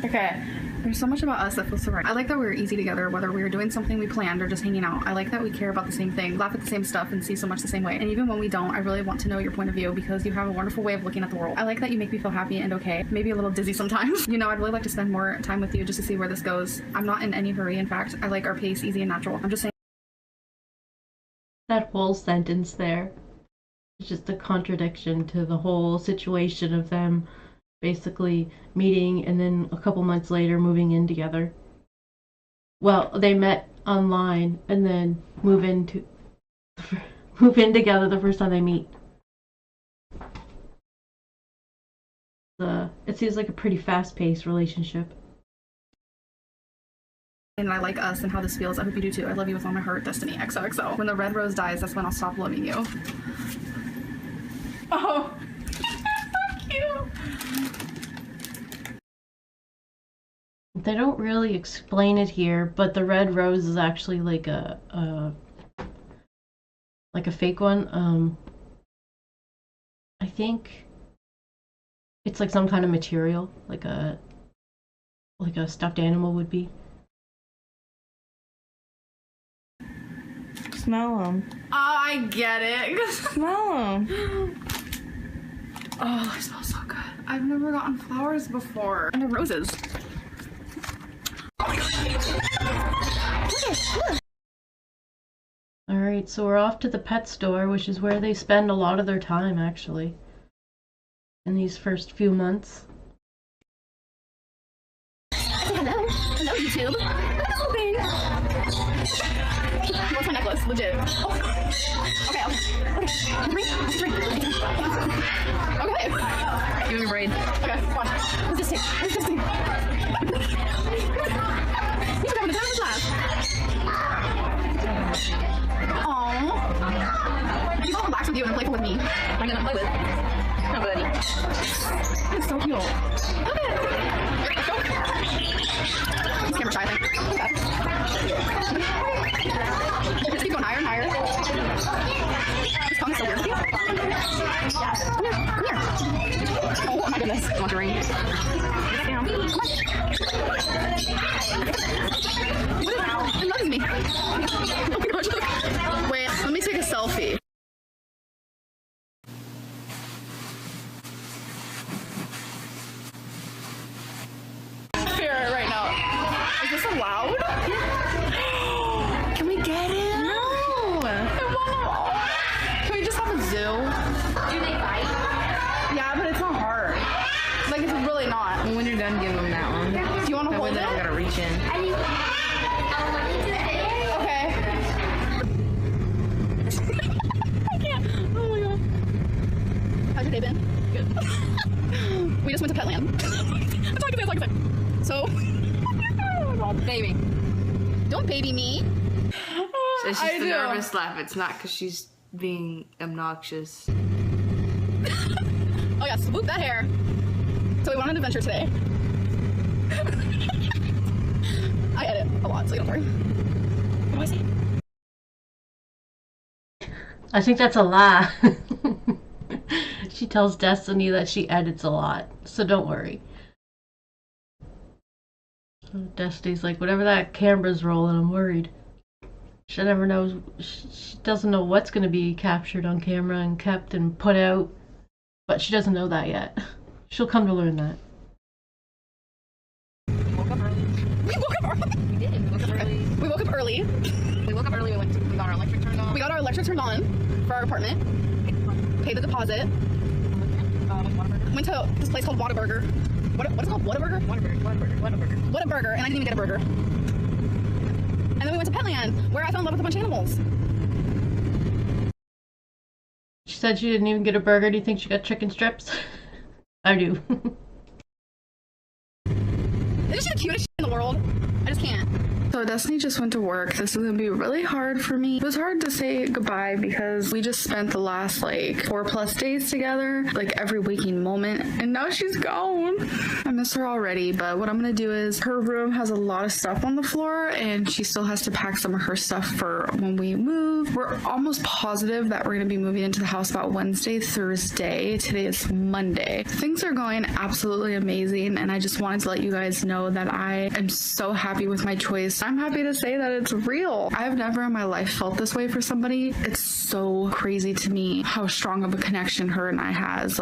Okay. There's so much about us that feels so right. I like that we're easy together, whether we're doing something we planned or just hanging out. I like that we care about the same thing, laugh at the same stuff, and see so much the same way. And even when we don't, I really want to know your point of view because you have a wonderful way of looking at the world. I like that you make me feel happy and okay, maybe a little dizzy sometimes. You know, I'd really like to spend more time with you just to see where this goes. I'm not in any hurry. In fact, I like our pace, easy and natural. I'm just saying. That whole sentence there is just a contradiction to the whole situation of them basically meeting and then a couple months later moving in together. Well, they met online and then move in together the first time they meet. It seems like a pretty fast-paced relationship. and I like us and how this feels. I hope you do too. I love you with all my heart, Destiny XOXO. When the red rose dies, that's when I'll stop loving you. Oh, cute. They don't really explain it here, but the red rose is actually like a fake one. I think it's like some kind of material, like a stuffed animal would be. Smell them. Oh, I get it. Smell them. Oh, they smell so good. I've never gotten flowers before. And they're roses. Alright, so we're off to the pet store, which is where they spend a lot of their time, actually, in these first few months. Hello. Hello, YouTube. Hello, babe. What's my necklace? Legit. Oh. Okay, okay. Okay. Give me a braid. Okay, come on. What's this take? What's this take? He's having a time of class. Aww. He's all relaxed with you and playful with me. I'm gonna play with. Oh, buddy. It's so cute. Okay. He's camera shy, I think. Just keep going higher and higher. His tongue is so weird. Come here. Come here. Oh my goodness. I want the ring. Down. Come on. What is that? It loves me. Oh my gosh, look. Wait, let me take a selfie. Here, right now. Is this allowed? Can we get it? No. Can we just have a zoo? Do they bite? Yeah, but it's not hard. Like, it's really not. When you're done, give them that one. Do you want to That way hold they don't it? gotta reach in. Okay. I can't. Oh my god. How's your day been? Good. We just went to Petland. I'm talking to this. So. Oh my god. Baby. Don't baby me. It's I just a do. nervous laugh. It's not because she's being obnoxious. Oh yeah, swoop that hair. So we went on an adventure today. I edit a lot, so you don't worry. What do I say? I think that's a lie. She tells Destiny that she edits a lot, so don't worry. So Destiny's like, whatever that camera's rolling, I'm worried. She never knows. She doesn't know what's going to be captured on camera and kept and put out, but she doesn't know that yet. She'll come to learn that. We woke up early. We did. We woke up early. We woke up early. We woke up early. We got our electric turned on. We got our electric turned on for our apartment. Paid the deposit. Went to this place called Whataburger. What is it called? Whataburger? Whataburger. And I didn't even get a burger. And then we went to Petland, where I fell in love with a bunch of animals. She said she didn't even get a burger. Do you think she got chicken strips? I do. Isn't she the cutest shit in the world? I just can't. So Destiny just went to work. This is gonna be really hard for me. It was hard to say goodbye because we just spent the last like 4+ days together, like every waking moment, and now she's gone. I miss her already, but what I'm gonna do is her room has a lot of stuff on the floor and she still has to pack some of her stuff for when we move. We're almost positive that we're gonna be moving into the house about Wednesday, Thursday. Today is Monday. Things are going absolutely amazing, and I just wanted to let you guys know that I am so happy with my choice. I'm happy to say that it's real. I've never in my life felt this way for somebody. It's so crazy to me how strong of a connection her and I has.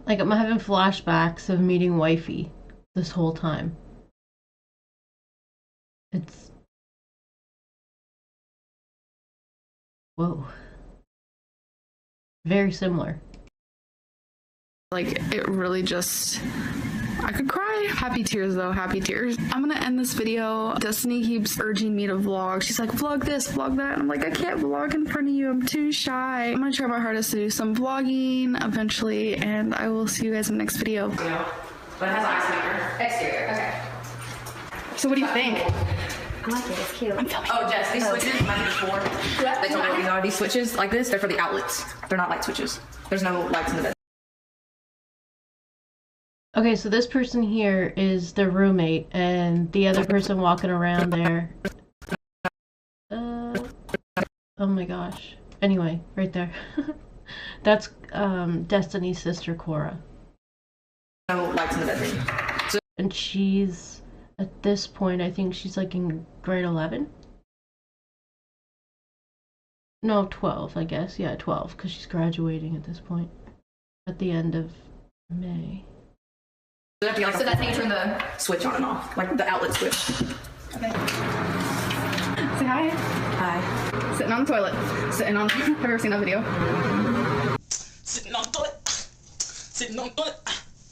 Like, I'm having flashbacks of meeting wifey this whole time. It's... Whoa. Very similar. Like, it really just... I could cry. Happy tears though, happy tears. I'm gonna end this video. Destiny keeps urging me to vlog. She's like, vlog this, vlog that. And I'm like, I can't vlog in front of you. I'm too shy. I'm gonna try my hardest to do some vlogging eventually, and I will see you guys in the next video. But it has ice maker. Exterior, okay. So what do you think? I like it. It's cute. Oh, Jess, these switches, might be before. They told me what these are. These switches like this, they're for the outlets. They're not light switches. There's no lights in the bed. Okay, so this person here is their roommate, and the other person walking around there. Oh my gosh. Anyway, right there. That's Destiny's sister Cora. No lights in the bedroom. So And she's, at this point, I think she's like in grade 11? No, 12, I guess. Yeah, 12, because she's graduating at this point. At the end of May. so that's how you turn the switch on and off, like the outlet switch. Okay. Say hi. Hi. Sitting on the toilet. Sitting on. Have you ever seen that video? Sitting on the toilet. Sitting on the toilet.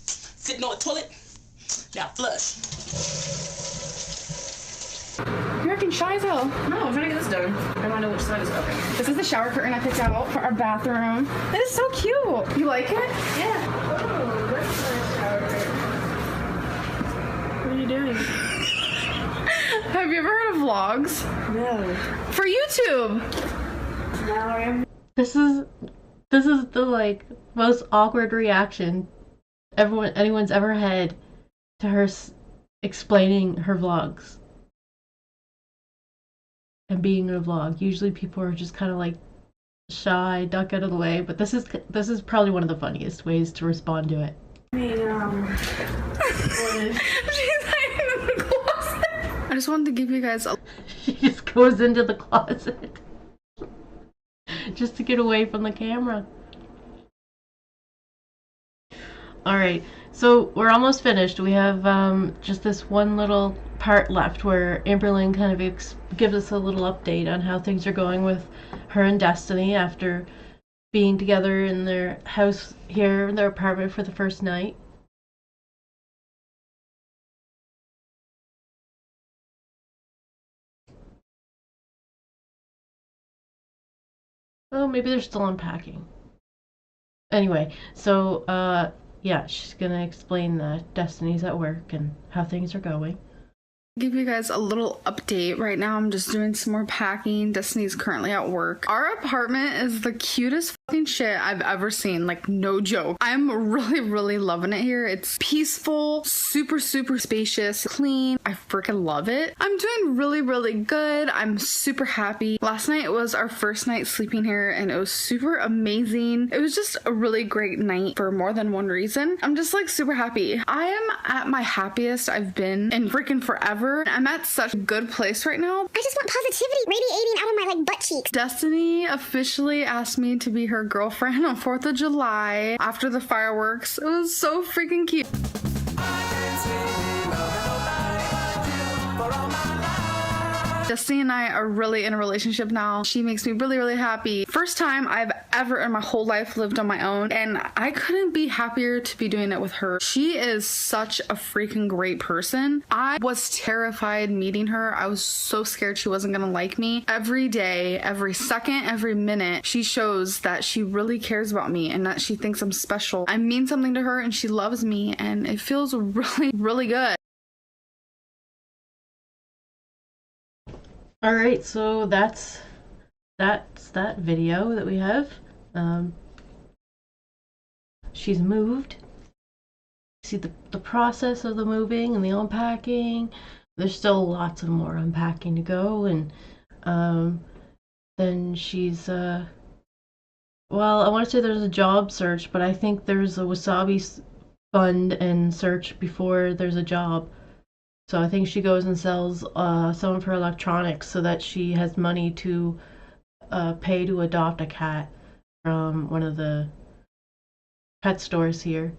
Sitting on the toilet. Now flush. You're acting shy as hell. No, I'm trying to get this done. I want to know which side is okay. This is the shower curtain I picked out for our bathroom. It is so cute. You like it? Yeah. Oh, that's a nice shower curtain. What are you doing? Have you ever heard of vlogs? No. For YouTube. Now I am. This is the like most awkward reaction anyone's ever had to her explaining her vlogs and being in a vlog. Usually people are just kind of like shy, duck out of the way, but this is probably one of the funniest ways to respond to it. I mean, She's hiding in the closet. I just wanted to give you guys a. She just goes into the closet just to get away from the camera. Alright, so we're almost finished. We have just this one little part left where Amberlynn kind of gives us a little update on how things are going with her and Destiny after being together in their house here in their apartment for the first night. Oh, maybe they're still unpacking. Anyway, so yeah, she's gonna explain that Destiny's at work and how things are going. Give you guys a little update. Right now I'm just doing some more packing. Destiny's currently at work. Our apartment is the cutest fucking shit I've ever seen, like no joke. I'm really loving it here. It's peaceful, super spacious, clean. I freaking love it. I'm doing really good. I'm super happy. Last night was our first night sleeping here and it was super amazing. It was just a really great night for more than one reason. I'm just like super happy. I am at my happiest I've been in freaking forever. I'm at such a good place right now. I just want positivity radiating out of my like butt cheeks. Destiny officially asked me to be her girlfriend on 4th of July after the fireworks. It was so freaking cute. Destiny and I are really in a relationship now. She makes me really happy. First time I've ever in my whole life lived on my own, and I couldn't be happier to be doing it with her. She is such a freaking great person. I was terrified meeting her. I was so scared she wasn't gonna like me. Every day, every second, every minute, she shows that she really cares about me and that she thinks I'm special. I mean something to her and she loves me, and it feels really good. Alright, so that's that video that we have. She's moved. See the process of the moving and the unpacking. There's still lots of more unpacking to go, and then she's well, I want to say there's a job search, but I think there's a Wasabi fund and search before there's a job. So I think she goes and sells some of her electronics so that she has money to pay to adopt a cat from one of the pet stores here.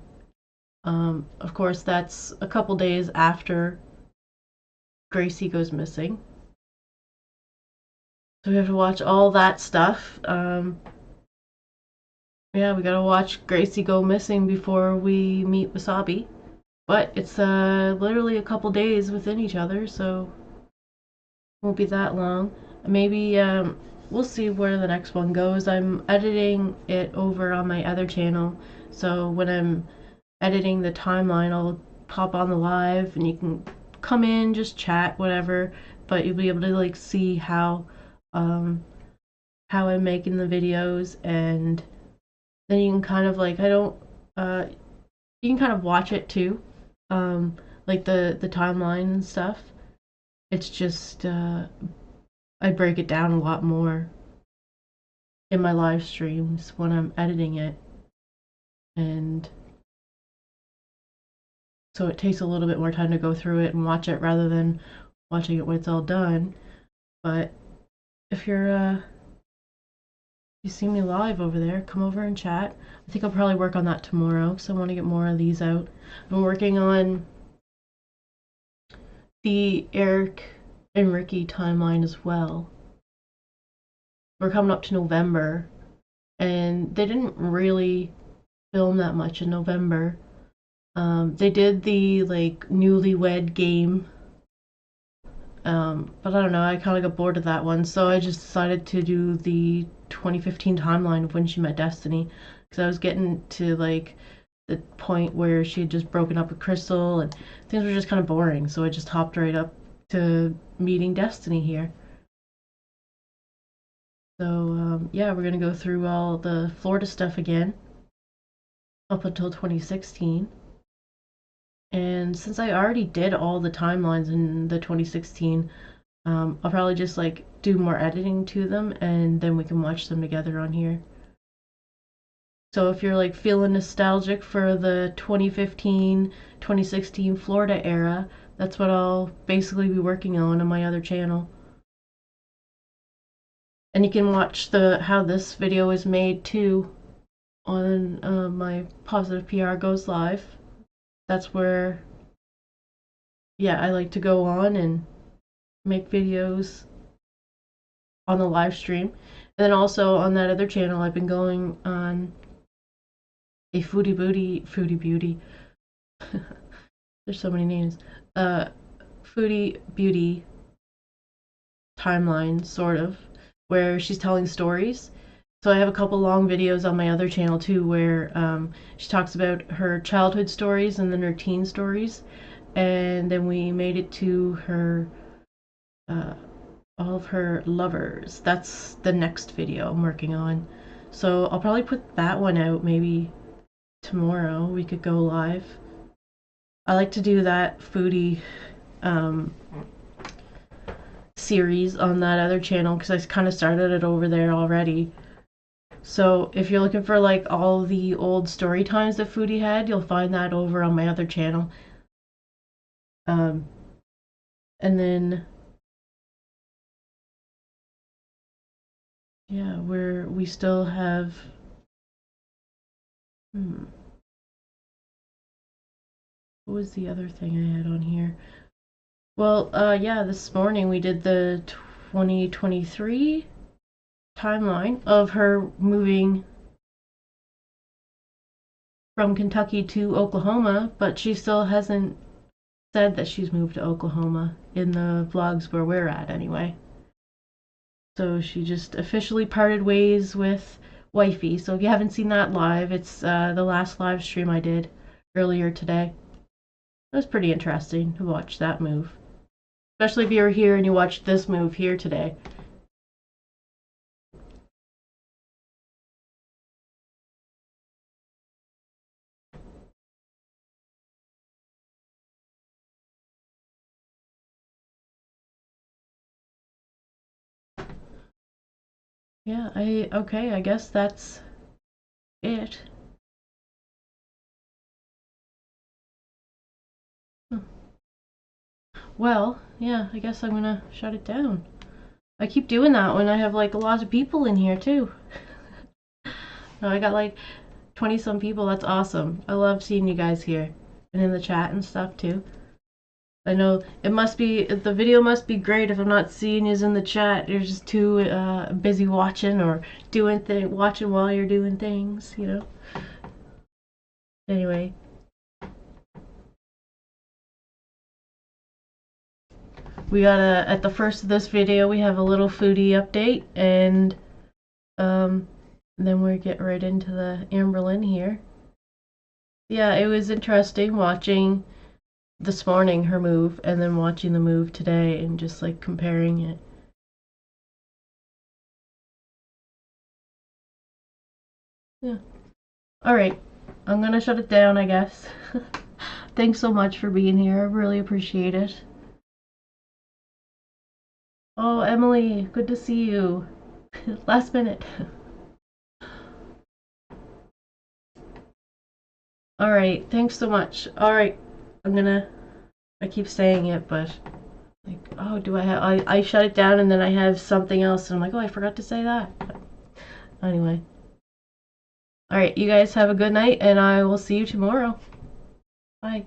Of course, that's a couple days after Gracie goes missing. So we have to watch all that stuff. Yeah, we gotta watch Gracie go missing before we meet Wasabi. But it's literally a couple days within each other, so it won't be that long. Maybe we'll see where the next one goes. I'm editing it over on my other channel, so when I'm editing the timeline, I'll pop on the live and you can come in, just chat, whatever, but you'll be able to like see how I'm making the videos, and then you can kind of like, you can kind of watch it too, like the timeline and stuff. It's just I break it down a lot more in my live streams when I'm editing it, and so it takes a little bit more time to go through it and watch it rather than watching it when it's all done. But if you see me live over there, come over and chat. I think I'll probably work on that tomorrow because I want to get more of these out. I'm working on the Eric and Ricky timeline as well. We're coming up to November, and they didn't really film that much in November. They did the like newlywed game, but I don't know, I kind of got bored of that one, so I just decided to do the 2015 timeline of when she met Destiny, because I was getting to like the point where she had just broken up with Crystal and things were just kind of boring, so I just hopped right up to meeting Destiny here. So yeah, we're gonna go through all the Florida stuff again up until 2016. And since I already did all the timelines in the 2016, I'll probably just like do more editing to them, and then we can watch them together on here. So if you're like feeling nostalgic for the 2015, 2016 Florida era, that's what I'll basically be working on my other channel. And you can watch how this video is made too on my Positive PR Goes Live. That's where, yeah, I like to go on and make videos on the live stream. And then also on that other channel, I've been going on a foodie beauty. There's so many names. Foodie beauty timeline, sort of, where she's telling stories. So I have a couple long videos on my other channel too, where she talks about her childhood stories and then her teen stories, and then we made it to her all of her lovers. That's the next video I'm working on. So I'll probably put that one out maybe tomorrow. We could go live. I like to do that foodie series on that other channel because I kind of started it over there already. So if you're looking for like all the old story times that Foodie had, you'll find that over on my other channel. And then yeah, we still have what was the other thing I had on here? Well, yeah, this morning we did the 2023 timeline of her moving from Kentucky to Oklahoma, but she still hasn't said that she's moved to Oklahoma in the vlogs where we're at anyway. So she just officially parted ways with wifey. So if you haven't seen that live, it's the last live stream I did earlier today. It was pretty interesting to watch that move, especially if you were here and you watched this move here today. Yeah, okay, I guess that's it. Well, yeah, I guess I'm gonna shut it down. I keep doing that when I have like a lot of people in here too. I got like 20 some people. That's awesome. I love seeing you guys here and in the chat and stuff too. I know it must be, the video must be great if I'm not seeing you in the chat. You're just too busy watching or watching while you're doing things, you know. Anyway. We got at the first of this video, we have a little foodie update, and then we get right into the Amberlynn here. Yeah, it was interesting watching this morning, her move, and then watching the move today and just like comparing it. Yeah. Alright. I'm gonna shut it down, I guess. Thanks so much for being here. I really appreciate it. Oh, Emily, good to see you. Last minute. Alright, thanks so much. Alright, I keep saying it, but like, oh, do I have, I shut it down and then I have something else and I'm like, oh, I forgot to say that. But anyway. Alright, you guys have a good night and I will see you tomorrow. Bye.